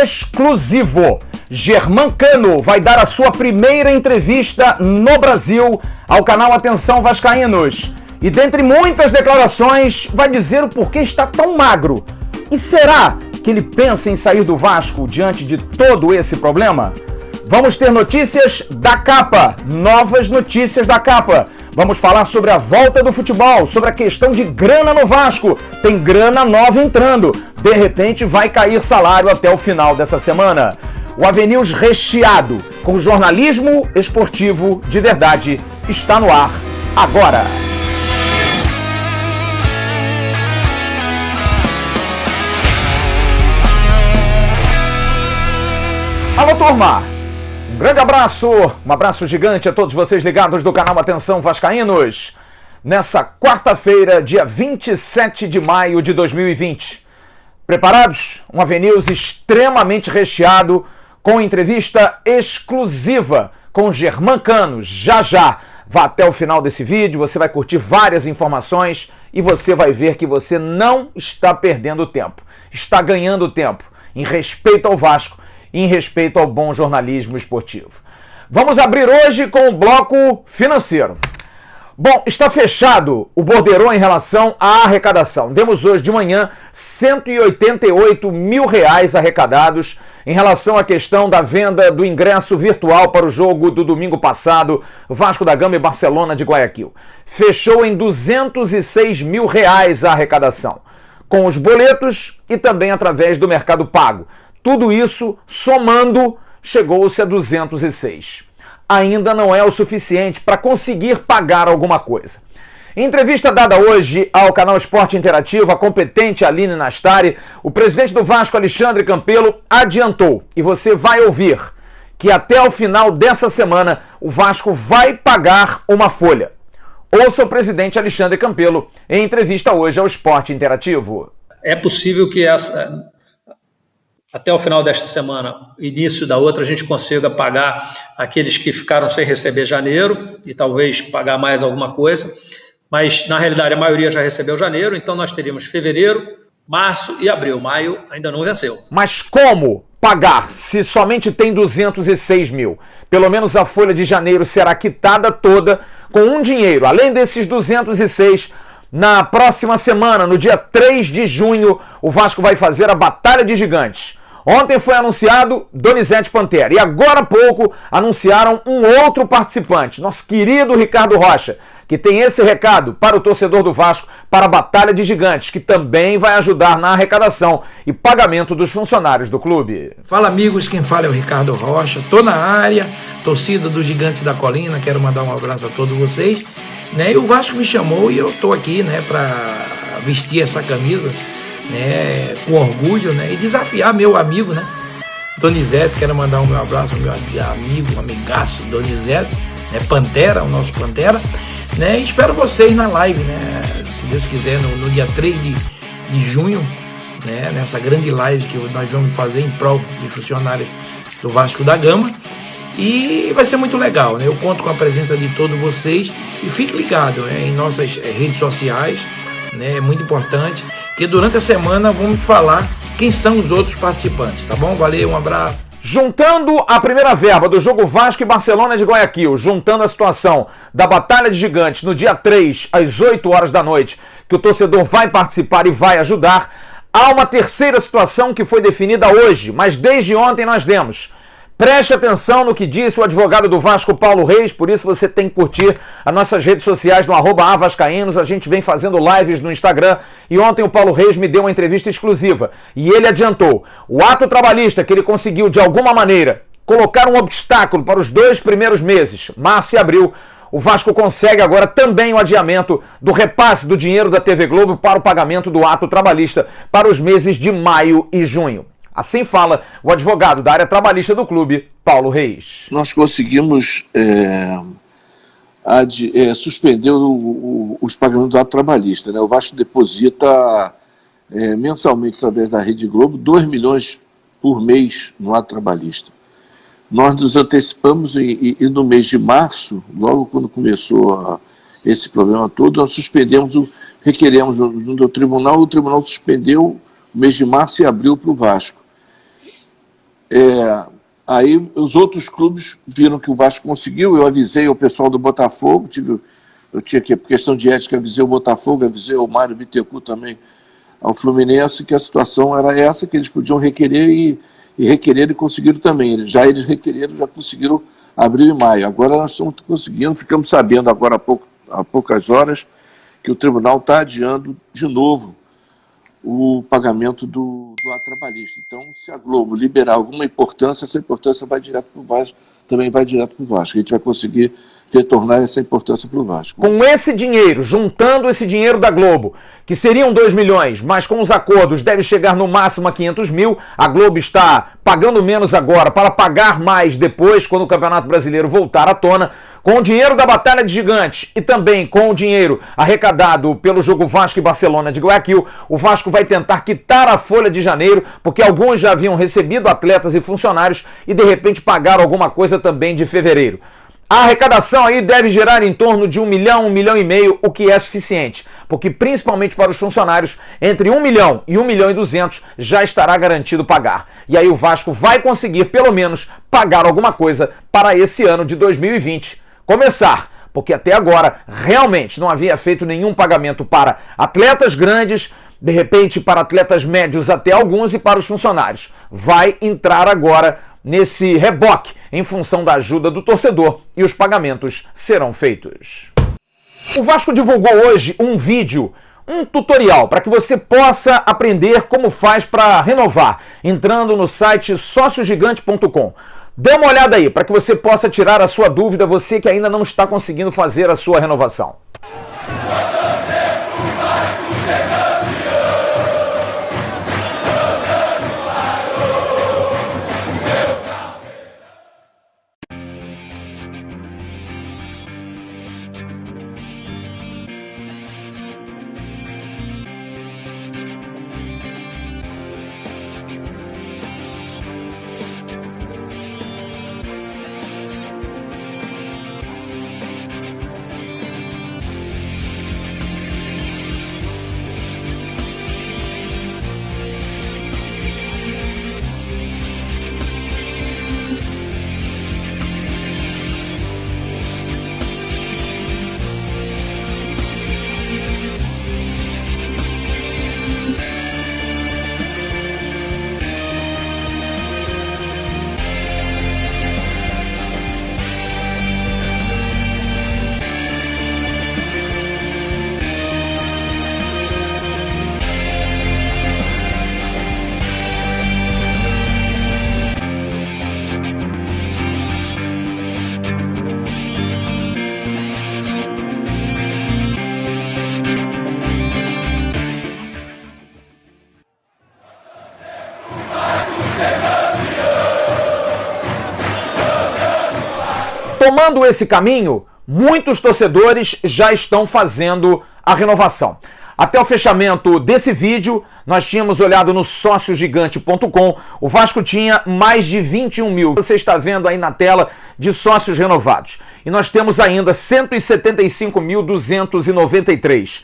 exclusivo. Germancano vai dar a sua primeira entrevista no Brasil ao canal Atenção Vascaínos. E dentre muitas declarações, vai dizer o porquê está tão magro. E será que ele pensa em sair do Vasco diante de todo esse problema? Vamos ter notícias da capa, novas notícias da capa. Vamos falar sobre a volta do futebol, sobre a questão de grana no Vasco. Tem grana nova entrando. De repente vai cair salário até o final dessa semana. O AVNews recheado com jornalismo esportivo de verdade está no ar agora. Alô, turma! Um grande abraço, um abraço gigante a todos vocês ligados do canal Atenção Vascaínos. Nessa quarta-feira, dia 27 de maio de 2020. Preparados? Um AVNews extremamente recheado com entrevista exclusiva com Germancano. Já. Vá até o final desse vídeo, você vai curtir várias informações e você vai ver que você não está perdendo tempo. Está ganhando tempo em respeito ao Vasco, em respeito ao bom jornalismo esportivo. Vamos abrir hoje com o bloco financeiro. Bom, está fechado o borderô em relação à arrecadação. Demos hoje de manhã 188 mil reais arrecadados em relação à questão da venda do ingresso virtual para o jogo do domingo passado, Vasco da Gama e Barcelona de Guayaquil. Fechou em 206 mil reais a arrecadação, com os boletos e também através do Mercado Pago. Tudo isso, somando, chegou-se a 206. Ainda não é o suficiente para conseguir pagar alguma coisa. Em entrevista dada hoje ao canal Esporte Interativo, a competente Aline Nastari, o presidente do Vasco, Alexandre Campelo, adiantou, e você vai ouvir, que até o final dessa semana o Vasco vai pagar uma folha. Ouça o presidente Alexandre Campelo em entrevista hoje ao Esporte Interativo. É possível que até o final desta semana, início da outra, a gente consiga pagar aqueles que ficaram sem receber janeiro e talvez pagar mais alguma coisa, mas na realidade a maioria já recebeu janeiro, então nós teríamos fevereiro, março e abril. Maio ainda não venceu. Mas como pagar se somente tem 206 mil? Pelo menos a folha de janeiro será quitada toda com um dinheiro, além desses 206. Na próxima semana, no dia 3 de junho, o Vasco vai fazer a Batalha de Gigantes. Ontem foi anunciado Donizete Pantera e agora há pouco anunciaram um outro participante, nosso querido Ricardo Rocha, que tem esse recado para o torcedor do Vasco para a Batalha de Gigantes, que também vai ajudar na arrecadação e pagamento dos funcionários do clube. Fala, amigos, quem fala é o Ricardo Rocha, tô na área, torcida do Gigante da Colina, quero mandar um abraço a todos vocês, né? E o Vasco me chamou e eu tô aqui, né, para vestir essa camisa, né, com orgulho, né, e desafiar meu amigo, né, Donizete. Quero mandar um meu abraço ao meu amigo, amigaço Donizete, né, Pantera, o nosso Pantera, né, e espero vocês na live, né, se Deus quiser, no dia 3 de junho, né, nessa grande live que nós vamos fazer em prol dos funcionários do Vasco da Gama. E vai ser muito legal, né? Eu conto com a presença de todos vocês e fique ligado, né, em nossas redes sociais, né? É muito importante que durante a semana vamos falar quem são os outros participantes, tá bom? Valeu, um abraço. Juntando a primeira verba do jogo Vasco e Barcelona de Guayaquil, juntando a situação da Batalha de Gigantes no dia 3, às 8 horas da noite, que o torcedor vai participar e vai ajudar, há uma terceira situação que foi definida hoje, mas desde ontem nós demos. Preste atenção no que disse o advogado do Vasco, Paulo Reis, por isso você tem que curtir as nossas redes sociais no @avascaínos, a gente vem fazendo lives no Instagram e ontem o Paulo Reis me deu uma entrevista exclusiva e ele adiantou o ato trabalhista que ele conseguiu de alguma maneira colocar um obstáculo para os 2 primeiros meses, março e abril. O Vasco consegue agora também o adiamento do repasse do dinheiro da TV Globo para o pagamento do ato trabalhista para os meses de maio e junho. Assim fala o advogado da área trabalhista do clube, Paulo Reis. Nós conseguimos suspender os pagamentos do ato trabalhista, né? O Vasco deposita mensalmente, através da Rede Globo, 2 milhões por mês no ato trabalhista. Nós nos antecipamos e no mês de março, logo quando começou esse problema todo, nós requeremos no tribunal, o tribunal suspendeu o mês de março e abril para o Vasco. Aí os outros clubes viram que o Vasco conseguiu, eu avisei o pessoal do Botafogo, eu tinha que, por questão de ética, avisei o Botafogo, avisei o Mário Bittencourt também ao Fluminense, que a situação era essa, que eles podiam requerer e requereram e conseguiram também. Eles requereram, já conseguiram abril e maio. Agora nós estamos conseguindo, ficamos sabendo agora há poucas horas que o tribunal está adiando de novo o pagamento do ato trabalhista. Então, se a Globo liberar alguma importância, essa importância vai direto para o Vasco, também vai direto para o Vasco. A gente vai conseguir retornar essa importância para o Vasco. Com esse dinheiro, juntando esse dinheiro da Globo, que seriam 2 milhões, mas com os acordos deve chegar no máximo a 500 mil, a Globo está pagando menos agora para pagar mais depois, quando o Campeonato Brasileiro voltar à tona. Com o dinheiro da Batalha de Gigantes e também com o dinheiro arrecadado pelo jogo Vasco e Barcelona de Guayaquil, o Vasco vai tentar quitar a folha de janeiro, porque alguns já haviam recebido atletas e funcionários e de repente pagaram alguma coisa também de fevereiro. A arrecadação aí deve gerar em torno de 1 milhão, 1 milhão e meio, o que é suficiente, porque principalmente para os funcionários, entre 1 milhão e 1 milhão e 200 já estará garantido pagar. E aí o Vasco vai conseguir pelo menos pagar alguma coisa para esse ano de 2020 começar, porque até agora realmente não havia feito nenhum pagamento para atletas grandes, de repente para atletas médios até alguns e para os funcionários. Vai entrar agora nesse reboque em função da ajuda do torcedor e os pagamentos serão feitos. O Vasco divulgou hoje um vídeo, um tutorial para que você possa aprender como faz para renovar, entrando no site sociogigante.com. Dê uma olhada aí para que você possa tirar a sua dúvida, você que ainda não está conseguindo fazer a sua renovação. Tomando esse caminho, muitos torcedores já estão fazendo a renovação. Até o fechamento desse vídeo, nós tínhamos olhado no sociogigante.com, o Vasco tinha mais de 21 mil. Você está vendo aí na tela de sócios renovados. E nós temos ainda 175.293.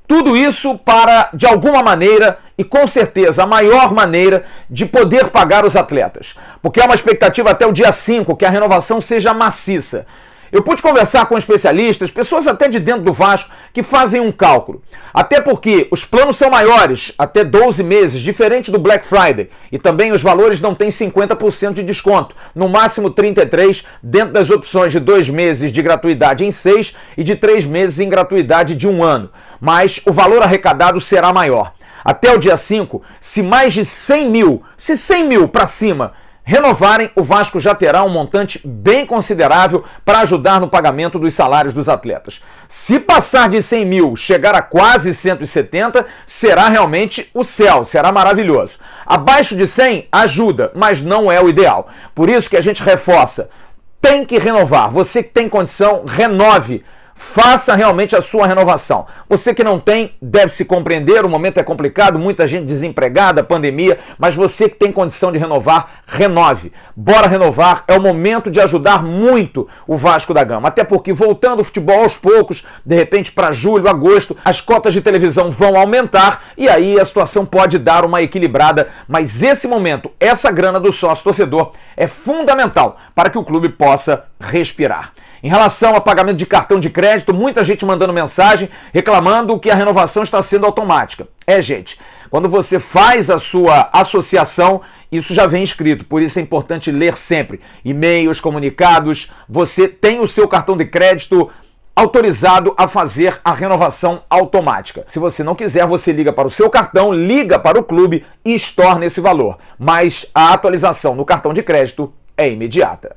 Tudo isso para, de alguma maneira, e com certeza a maior maneira de poder pagar os atletas. Porque há uma expectativa até o dia 5 que a renovação seja maciça. Eu pude conversar com especialistas, pessoas até de dentro do Vasco, que fazem um cálculo. Até porque os planos são maiores, até 12 meses, diferente do Black Friday. E também os valores não têm 50% de desconto, no máximo 33%, dentro das opções de 2 meses de gratuidade em 6 e de 3 meses em gratuidade de 1 ano. Mas o valor arrecadado será maior. Até o dia 5, se mais de 100 mil, se 100 mil para cima, renovarem, o Vasco já terá um montante bem considerável para ajudar no pagamento dos salários dos atletas. Se passar de 100 mil, chegar a quase 170, será realmente o céu, será maravilhoso. Abaixo de 100, ajuda, mas não é o ideal. Por isso que a gente reforça, tem que renovar. Você que tem condição, renove. faça realmente a sua renovação. Você que não tem, deve se compreender, o momento é complicado, muita gente desempregada, pandemia, mas você que tem condição de renovar, renove. Bora renovar, é o momento de ajudar muito o Vasco da Gama. Até porque voltando o futebol aos poucos, de repente para julho, agosto, as cotas de televisão vão aumentar e aí a situação pode dar uma equilibrada, mas esse momento, essa grana do sócio-torcedor é fundamental para que o clube possa respirar. Em relação a pagamento de cartão de crédito, muita gente mandando mensagem reclamando que a renovação está sendo automática. Gente, quando você faz a sua associação, isso já vem escrito, por isso é importante ler sempre. E-mails, comunicados, você tem o seu cartão de crédito autorizado a fazer a renovação automática. Se você não quiser, você liga para o seu cartão, liga para o clube e estorna esse valor. Mas a atualização no cartão de crédito é imediata.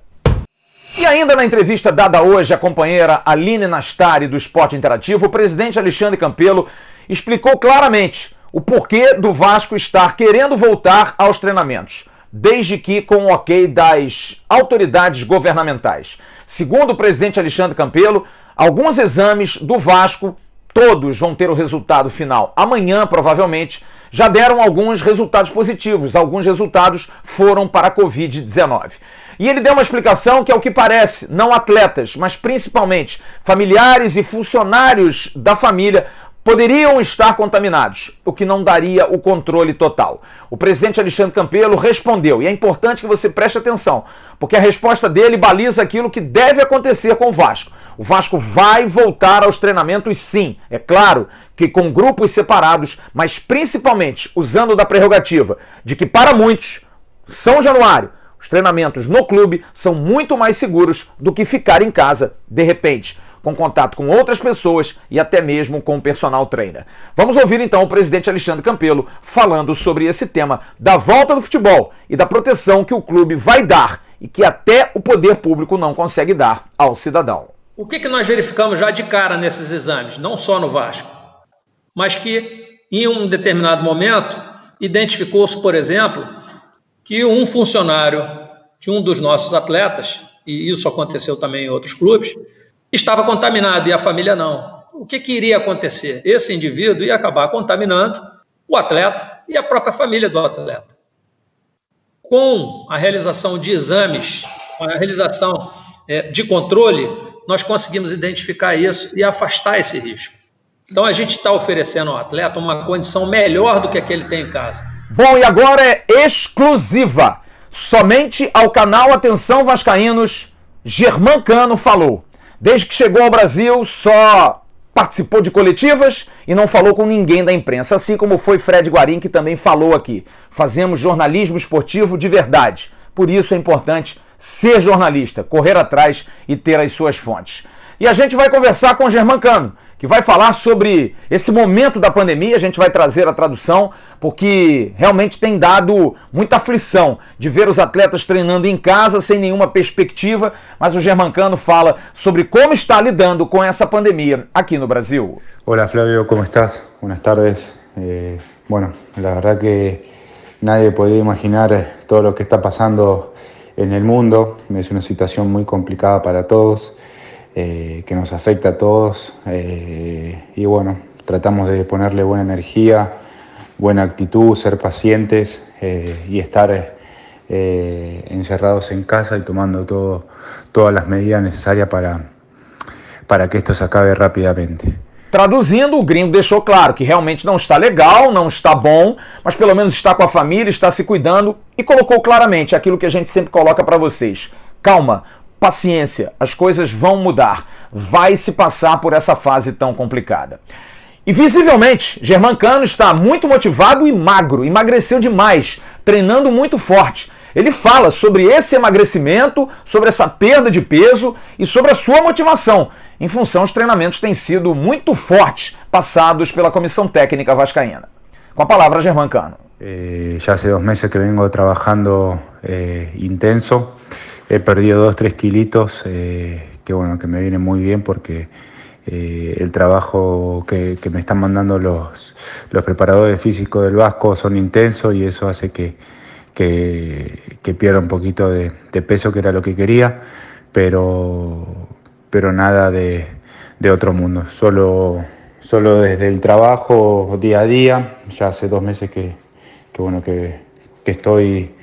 E ainda na entrevista dada hoje à companheira Aline Nastari do Esporte Interativo, o presidente Alexandre Campelo explicou claramente o porquê do Vasco estar querendo voltar aos treinamentos, desde que com o ok das autoridades governamentais. Segundo o presidente Alexandre Campelo, alguns exames do Vasco, todos vão ter o resultado final amanhã, provavelmente, já deram alguns resultados positivos, alguns resultados foram para a Covid-19. E ele deu uma explicação que, ao que parece, não atletas, mas principalmente familiares e funcionários da família poderiam estar contaminados, o que não daria o controle total. O presidente Alexandre Campelo respondeu, e é importante que você preste atenção, porque a resposta dele baliza aquilo que deve acontecer com o Vasco. O Vasco vai voltar aos treinamentos sim, é claro que com grupos separados, mas principalmente usando da prerrogativa de que para muitos, São Januário, os treinamentos no clube são muito mais seguros do que ficar em casa, de repente, com contato com outras pessoas e até mesmo com o personal trainer. Vamos ouvir então o presidente Alexandre Campelo falando sobre esse tema da volta do futebol e da proteção que o clube vai dar e que até o poder público não consegue dar ao cidadão. O que nós verificamos já de cara nesses exames, não só no Vasco, mas que em um determinado momento identificou-se, por exemplo, que um funcionário de um dos nossos atletas, e isso aconteceu também em outros clubes, estava contaminado e a família não. O que iria acontecer? Esse indivíduo ia acabar contaminando o atleta e a própria família do atleta. Com a realização de exames, a realização de controle, nós conseguimos identificar isso e afastar esse risco. Então a gente está oferecendo ao atleta uma condição melhor do que a que ele tem em casa. Bom, e agora é exclusiva. Somente ao canal Atenção Vascaínos, Germancano falou. Desde que chegou ao Brasil, só participou de coletivas e não falou com ninguém da imprensa, assim como foi Fred Guarim, que também falou aqui. Fazemos jornalismo esportivo de verdade. Por isso é importante ser jornalista, correr atrás e ter as suas fontes. E a gente vai conversar com o Germancano, que vai falar sobre esse momento da pandemia. A gente vai trazer a tradução, porque realmente tem dado muita aflição de ver os atletas treinando em casa sem nenhuma perspectiva, mas o Germancano fala sobre como está lidando com essa pandemia aqui no Brasil. Hola Flavio, ¿cómo estás? Buenas tardes. Bueno, la verdad que nadie podía imaginar todo lo que está pasando en el mundo. Es una situación muy complicada para todos. Que nos afecta a todos y bueno, tratamos de ponerle buena energía, buena actitud, ser pacientes y estar encerrados en casa y tomando todas las medidas necesarias para que esto se acabe rápidamente. Traduzindo, o gringo deixou claro que realmente não está legal, não está bom, mas pelo menos está com a família, está se cuidando e colocou claramente aquilo que a gente sempre coloca para vocês. Calma, paciência, as coisas vão mudar, vai se passar por essa fase tão complicada. E visivelmente, Germancano está muito motivado e magro, emagreceu demais, treinando muito forte. Ele fala sobre esse emagrecimento, sobre essa perda de peso e sobre a sua motivação. Em função, os treinamentos têm sido muito fortes, passados pela comissão técnica vascaína. Com a palavra, Germancano. Ya hace 2 meses que vengo trabajando intenso. He perdido 2-3 kilitos, que bueno, que me viene muy bien porque el trabajo que me están mandando los preparadores físicos del Vasco son intensos y eso hace que pierda un poquito de peso, que era lo que quería, pero nada de de otro mundo. Solo desde el trabajo día a día, ya hace 2 meses que estoy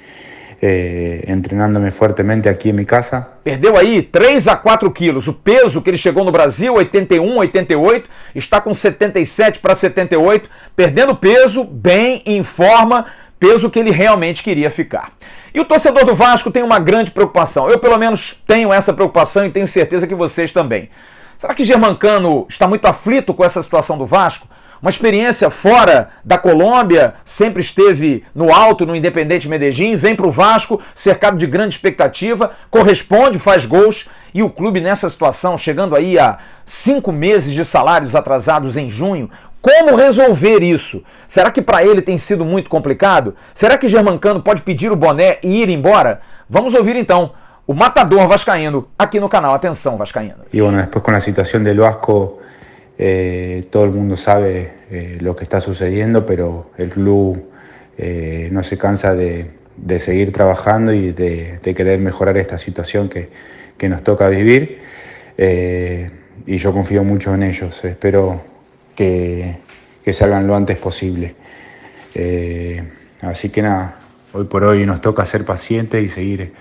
treinándome fortemente aqui em minha casa. Perdeu aí 3 a 4 quilos. O peso que ele chegou no Brasil, 81, 88, está com 77 para 78, perdendo peso, bem, em forma, peso que ele realmente queria ficar. E o torcedor do Vasco tem uma grande preocupação. Eu, pelo menos, tenho essa preocupação e tenho certeza que vocês também. Será que Germancano está muito aflito com essa situação do Vasco? Uma experiência fora da Colômbia, sempre esteve no alto, no Independente Medellín, vem para o Vasco, cercado de grande expectativa, corresponde, faz gols, e o clube nessa situação, chegando aí a 5 meses de salários atrasados em junho, como resolver isso? Será que para ele tem sido muito complicado? Será que Germancano pode pedir o boné e ir embora? Vamos ouvir então o matador vascaíno aqui no canal Atenção Vascaíno. E bueno, depois com a situação do Vasco, todo el mundo sabe lo que está sucediendo, pero el club no se cansa de seguir trabajando y de querer mejorar esta situación que nos toca vivir, y yo confío mucho en ellos. Espero que salgan lo antes posible. Así que nada, hoy por hoy nos toca ser pacientes y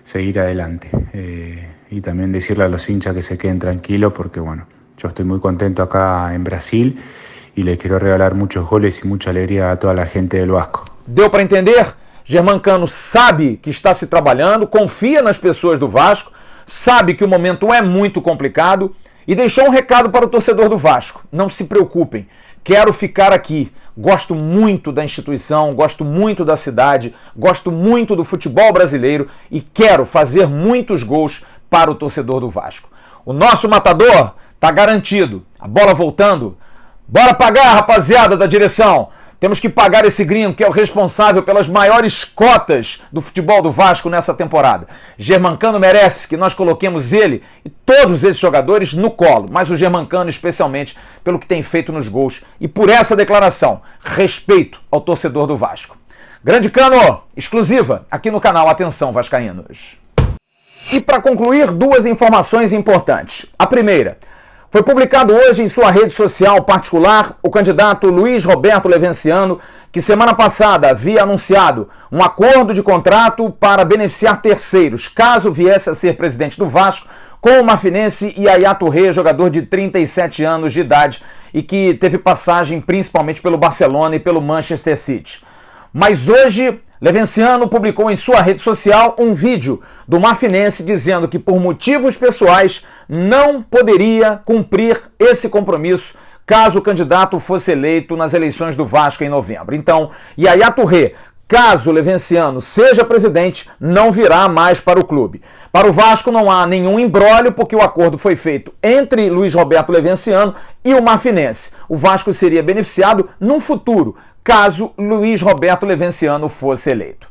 seguir adelante. Y también decirle a los hinchas que se queden tranquilos porque bueno, yo estoy muy contento acá en Brasil y les quiero regalar muchos goles y mucha alegría a toda la gente del Vasco. Deu para entender? Germancano sabe que está se trabalhando, confia nas pessoas do Vasco, sabe que o momento é muito complicado e deixou um recado para o torcedor do Vasco. Não se preocupem, quero ficar aqui. Gosto muito da instituição, gosto muito da cidade, gosto muito do futebol brasileiro e quero fazer muitos gols para o torcedor do Vasco. O nosso matador tá garantido. A bola voltando. Bora pagar, rapaziada da direção. Temos que pagar esse gringo que é o responsável pelas maiores cotas do futebol do Vasco nessa temporada. Germancano merece que nós coloquemos ele e todos esses jogadores no colo, mas o Germancano especialmente pelo que tem feito nos gols e por essa declaração. Respeito ao torcedor do Vasco. Grande Cano, exclusiva aqui no canal Atenção Vascaínos. E para concluir, 2 informações importantes. A primeira: foi publicado hoje em sua rede social particular o candidato Luiz Roberto Levenciano, que semana passada havia anunciado um acordo de contrato para beneficiar terceiros, caso viesse a ser presidente do Vasco, com o marfinense Yaya Touré, jogador de 37 anos de idade e que teve passagem principalmente pelo Barcelona e pelo Manchester City. Mas hoje, Levenciano publicou em sua rede social um vídeo do marfinense dizendo que por motivos pessoais não poderia cumprir esse compromisso caso o candidato fosse eleito nas eleições do Vasco em novembro. Então, Yaya Touré, caso Levenciano seja presidente, não virá mais para o clube. Para o Vasco não há nenhum imbróglio porque o acordo foi feito entre Luiz Roberto Levenciano e o marfinense. O Vasco seria beneficiado num futuro, caso Luiz Roberto Levenciano fosse eleito.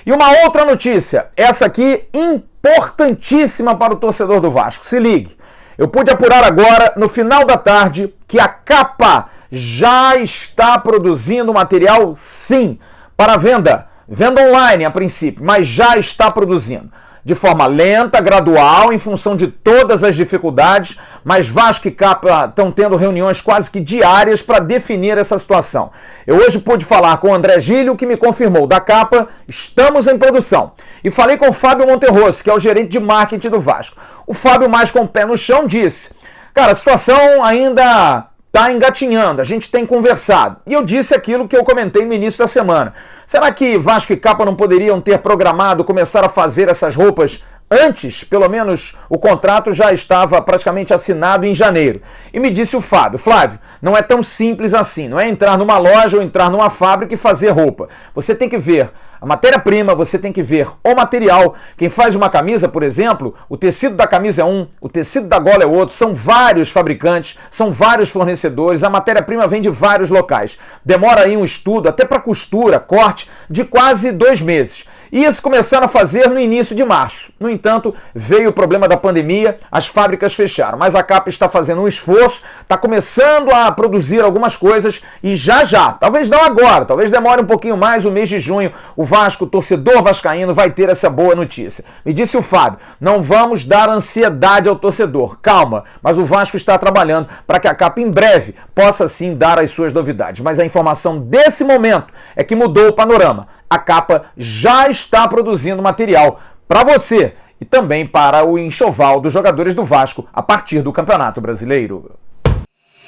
E uma outra notícia, essa aqui importantíssima para o torcedor do Vasco. Se ligue, eu pude apurar agora, no final da tarde, que a Capa já está produzindo material, sim, para venda. Venda online a princípio, mas já está produzindo. De forma lenta, gradual, em função de todas as dificuldades, mas Vasco e Capa estão tendo reuniões quase que diárias para definir essa situação. Eu hoje pude falar com o André Gílio, que me confirmou da Capa, estamos em produção. E falei com o Fábio Monterroso, que é o gerente de marketing do Vasco. O Fábio, mais com o pé no chão, disse: cara, a situação ainda está engatinhando, a gente tem conversado. E eu disse aquilo que eu comentei no início da semana. Será que Vasco e Capa não poderiam ter programado começar a fazer essas roupas antes? Pelo menos o contrato já estava praticamente assinado em janeiro. E me disse o Fábio: Flávio, não é tão simples assim, não é entrar numa loja ou entrar numa fábrica e fazer roupa. Você tem que ver a matéria-prima, você tem que ver o material. Quem faz uma camisa, por exemplo, o tecido da camisa é um, o tecido da gola é outro, são vários fabricantes, são vários fornecedores, a matéria-prima vem de vários locais. Demora aí um estudo, até para costura, corte, de quase 2 meses. E isso começaram a fazer no início de março. No entanto, veio o problema da pandemia, as fábricas fecharam. Mas a CAP está fazendo um esforço, está começando a produzir algumas coisas e já, talvez não agora, talvez demore um pouquinho mais, o mês de junho, o Vasco, o torcedor vascaíno, vai ter essa boa notícia. Me disse o Fábio, não vamos dar ansiedade ao torcedor, calma, mas o Vasco está trabalhando para que a CAP em breve possa sim dar as suas novidades. Mas a informação desse momento é que mudou o panorama. A CAP já está produzindo material para você e também para o enxoval dos jogadores do Vasco a partir do Campeonato Brasileiro.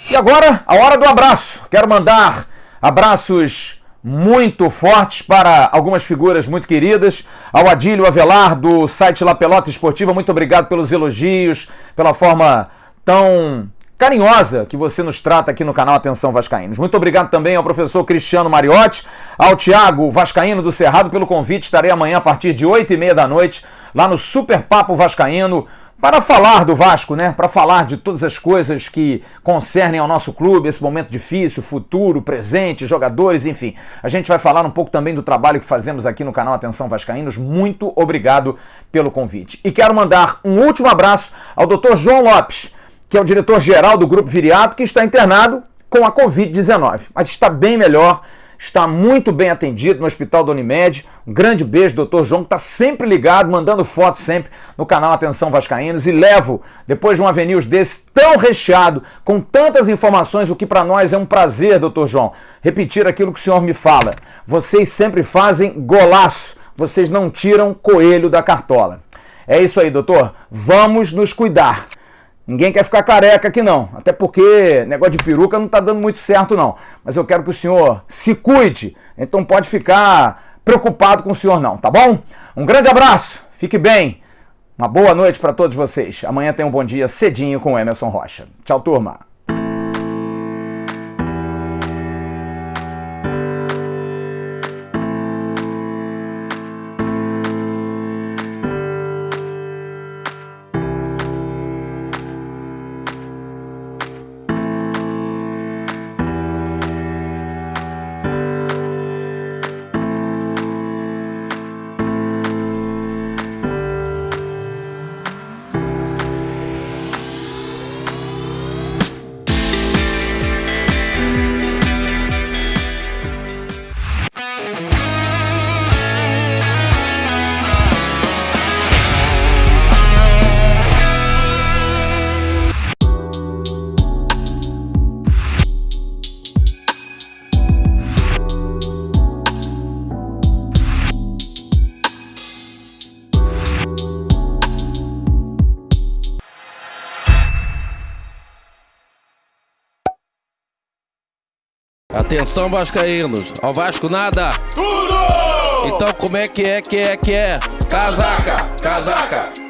E agora, a hora do abraço. Quero mandar abraços muito fortes para algumas figuras muito queridas. Ao Adílio Avelar, do site La Pelota Esportiva, muito obrigado pelos elogios, pela forma tão carinhosa que você nos trata aqui no canal Atenção Vascaínos. Muito obrigado também ao professor Cristiano Mariotti, ao Thiago Vascaíno do Cerrado pelo convite. Estarei amanhã a partir de 8h30 da noite lá no Super Papo Vascaíno para falar do Vasco, né? Para falar de todas as coisas que concernem ao nosso clube, esse momento difícil, futuro, presente, jogadores, enfim. A gente vai falar um pouco também do trabalho que fazemos aqui no canal Atenção Vascaínos. Muito obrigado pelo convite. E quero mandar um último abraço ao Dr. João Lopes, que é o diretor-geral do Grupo Viriato, que está internado com a Covid-19. Mas está bem melhor, está muito bem atendido no Hospital da Unimed. Um grande beijo, doutor João, que está sempre ligado, mandando fotos sempre no canal Atenção Vascaínos. E levo, depois de um Avenils desse tão recheado, com tantas informações, o que para nós é um prazer, doutor João, repetir aquilo que o senhor me fala. Vocês sempre fazem golaço, vocês não tiram coelho da cartola. É isso aí, doutor. Vamos nos cuidar. Ninguém quer ficar careca aqui não, até porque negócio de peruca não tá dando muito certo não. Mas eu quero que o senhor se cuide, então pode ficar preocupado com o senhor não, tá bom? Um grande abraço, fique bem, uma boa noite para todos vocês. Amanhã tem um Bom Dia cedinho com o Emerson Rocha. Tchau, turma. Atenção vascaínos, ao Vasco nada! Tudo! Então como é que é? Casaca!